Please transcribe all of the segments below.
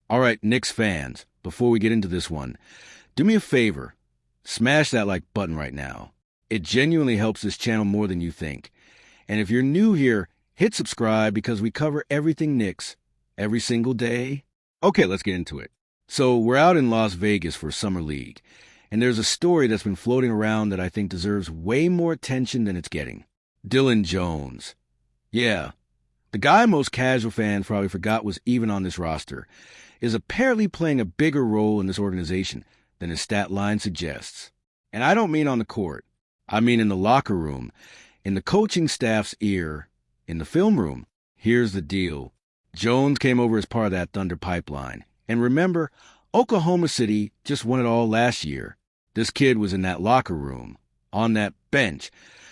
All right, Knicks fans, before we get into this one, do me a favor. Smash that like button right now. It genuinely helps this channel more than you think. And if you're new here, hit subscribe because we cover everything Knicks every single day. Okay, let's get into it. So we're out in Las Vegas for Summer League, and there's a story that's been floating around that I think deserves way more attention than it's getting. Dylan Jones. Yeah, the guy most casual fans probably forgot was even on this roster, is apparently playing a bigger role in this organization than his stat line suggests. And I don't mean on the court. I mean in the locker room, in the coaching staff's ear, in the film room. Here's the deal. Jones came over as part of that Thunder pipeline. And remember, Oklahoma City just won it all last year. This kid was in that locker room, on that bench,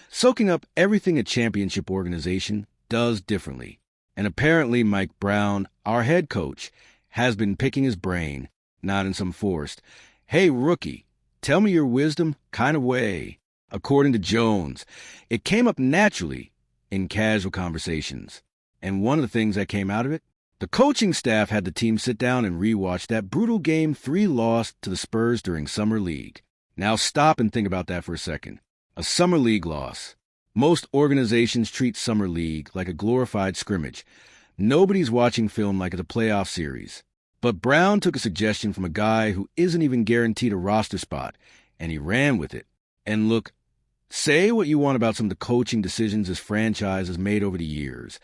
soaking up everything a championship organization does differently. And apparently Mike Brown, our head coach, has been picking his brain, not in some forced, "Hey, rookie, tell me your wisdom" kind of way. According to Jones, it came up naturally in casual conversations. And one of the things that came out of it, the coaching staff had the team sit down and rewatch that brutal Game 3 loss to the Spurs during Summer League. Now stop and think about that for a second. A Summer League loss. Most organizations treat Summer League like a glorified scrimmage. Nobody's watching film like it's a playoff series. But Brown took a suggestion from a guy who isn't even guaranteed a roster spot, and he ran with it. And look, say what you want about some of the coaching decisions this franchise has made over the years.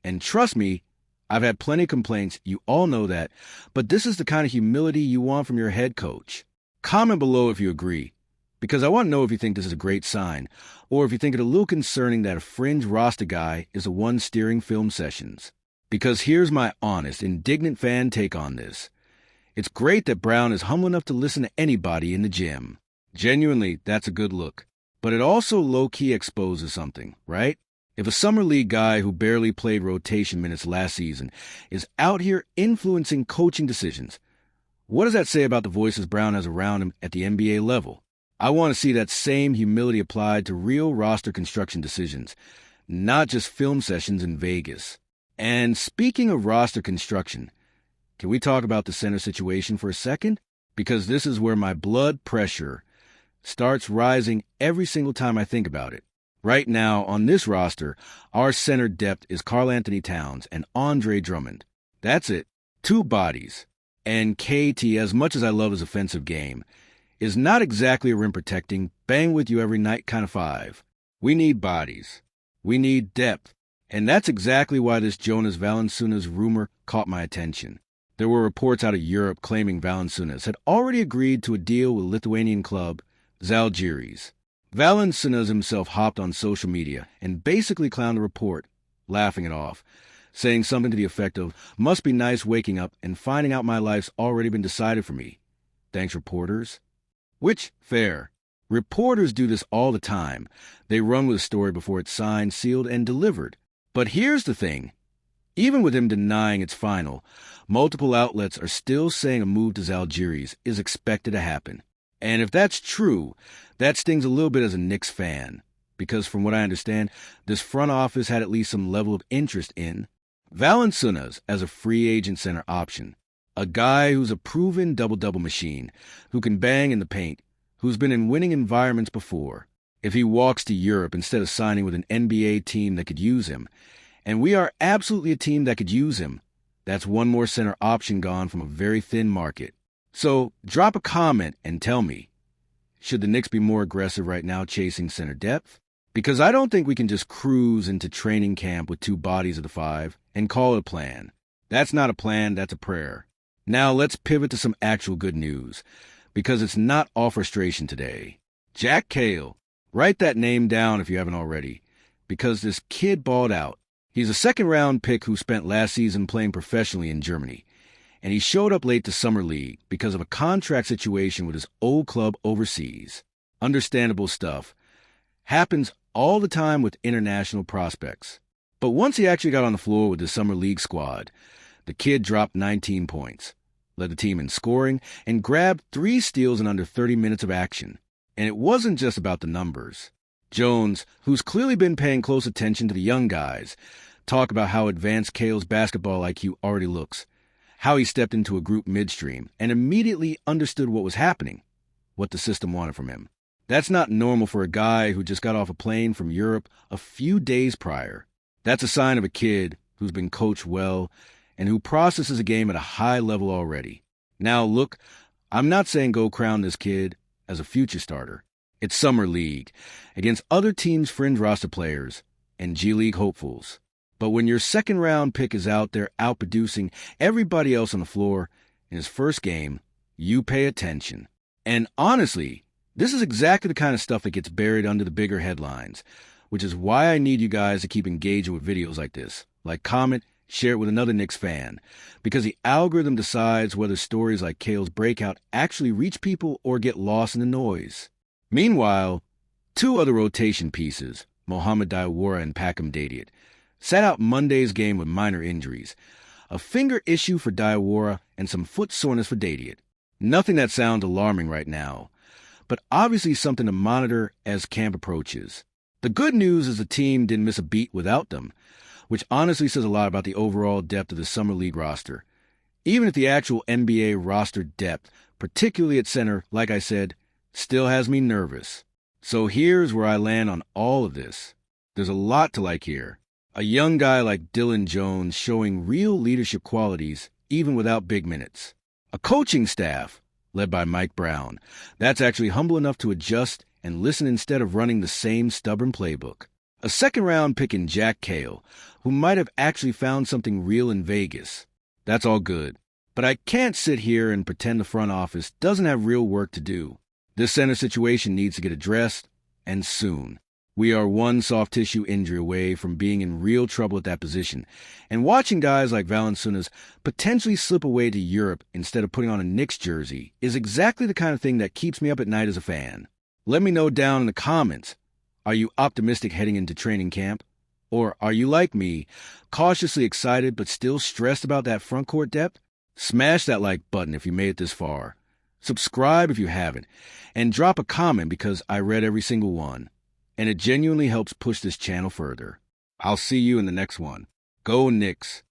And trust me, I've had plenty of complaints, you all know that, but this is the kind of humility you want from your head coach. Comment below if you agree, because I want to know if you think this is a great sign, or if you think it a little concerning that a fringe roster guy is the one steering film sessions. Because here's my honest, indignant fan take on this. It's great that Brown is humble enough to listen to anybody in the gym. Genuinely, that's a good look. But it also low-key exposes something, right? If a Summer League guy who barely played rotation minutes last season is out here influencing coaching decisions, what does that say about the voices Brown has around him at the NBA level? I want to see that same humility applied to real roster construction decisions, not just film sessions in Vegas. And speaking of roster construction, can we talk about the center situation for a second? Because this is where my blood pressure starts rising every single time I think about it. Right now, on this roster, our center depth is Karl-Anthony Towns and Andre Drummond. That's it. 2 bodies. And KT, as much as I love his offensive game, is not exactly a rim-protecting, bang-with-you-every-night kind of 5. We need bodies. We need depth. And that's exactly why this Jonas Valanciunas rumor caught my attention. There were reports out of Europe claiming Valanciunas had already agreed to a deal with Lithuanian club Žalgiris. Valanciunas himself hopped on social media and basically clowned the report, laughing it off, saying something to the effect of, "Must be nice waking up and finding out my life's already been decided for me. Thanks, reporters." Which, fair. Reporters do this all the time. They run with a story before it's signed, sealed, and delivered. But here's the thing. Even with him denying it's final, multiple outlets are still saying a move to Žalgiris is expected to happen. And if that's true, that stings a little bit as a Knicks fan, because from what I understand, this front office had at least some level of interest in Valanciunas as a free agent center option, a guy who's a proven double-double machine, who can bang in the paint, who's been in winning environments before. If he walks to Europe instead of signing with an NBA team that could use him, and we are absolutely a team that could use him, that's one more center option gone from a very thin market. So drop a comment and tell me, should the Knicks be more aggressive right now chasing center depth? Because I don't think we can just cruise into training camp with 2 bodies of the 5 and call it a plan. That's not a plan, that's a prayer. Now let's pivot to some actual good news, because it's not all frustration today. Jack Kale, write that name down if you haven't already, because this kid balled out. He's a second-round pick who spent last season playing professionally in Germany, and he showed up late to Summer League because of a contract situation with his old club overseas. Understandable stuff. Happens all the time with international prospects. But once he actually got on the floor with the Summer League squad, the kid dropped 19 points, led the team in scoring, and grabbed 3 steals in under 30 minutes of action. And it wasn't just about the numbers. Jones, who's clearly been paying close attention to the young guys, talked about how advanced Kale's basketball IQ already looks, how he stepped into a group midstream and immediately understood what was happening, what the system wanted from him. That's not normal for a guy who just got off a plane from Europe a few days prior. That's a sign of a kid who's been coached well and who processes a game at a high level already. Now, look, I'm not saying go crown this kid as a future starter. It's Summer League, against other teams' fringe roster players and G League hopefuls. But when your second-round pick is out there outproducing everybody else on the floor in his first game, you pay attention. And honestly, this is exactly the kind of stuff that gets buried under the bigger headlines, which is why I need you guys to keep engaging with videos like this. Like, comment, share it with another Knicks fan, because the algorithm decides whether stories like Kale's breakout actually reach people or get lost in the noise. Meanwhile, two other rotation pieces, Mohamed Diawara and Packham Dadiet, sat out Monday's game with minor injuries. A finger issue for Diawara and some foot soreness for Dadiet. Nothing that sounds alarming right now, but obviously something to monitor as camp approaches. The good news is the team didn't miss a beat without them, which honestly says a lot about the overall depth of the Summer League roster. Even if the actual NBA roster depth, particularly at center, like I said, still has me nervous. So here's where I land on all of this. There's a lot to like here. A young guy like Dylan Jones showing real leadership qualities even without big minutes. A coaching staff led by Mike Brown that's actually humble enough to adjust and listen instead of running the same stubborn playbook. A second-round pick in Jack Kale, who might have actually found something real in Vegas. That's all good. But I can't sit here and pretend the front office doesn't have real work to do. This center situation needs to get addressed, and soon. We are one soft tissue injury away from being in real trouble at that position, and watching guys like Valanciunas potentially slip away to Europe instead of putting on a Knicks jersey is exactly the kind of thing that keeps me up at night as a fan. Let me know down in the comments. Are you optimistic heading into training camp? Or are you like me, cautiously excited but still stressed about that front court depth? Smash that like button if you made it this far. Subscribe if you haven't, and drop a comment because I read every single one. And it genuinely helps push this channel further. I'll see you in the next one. Go Knicks!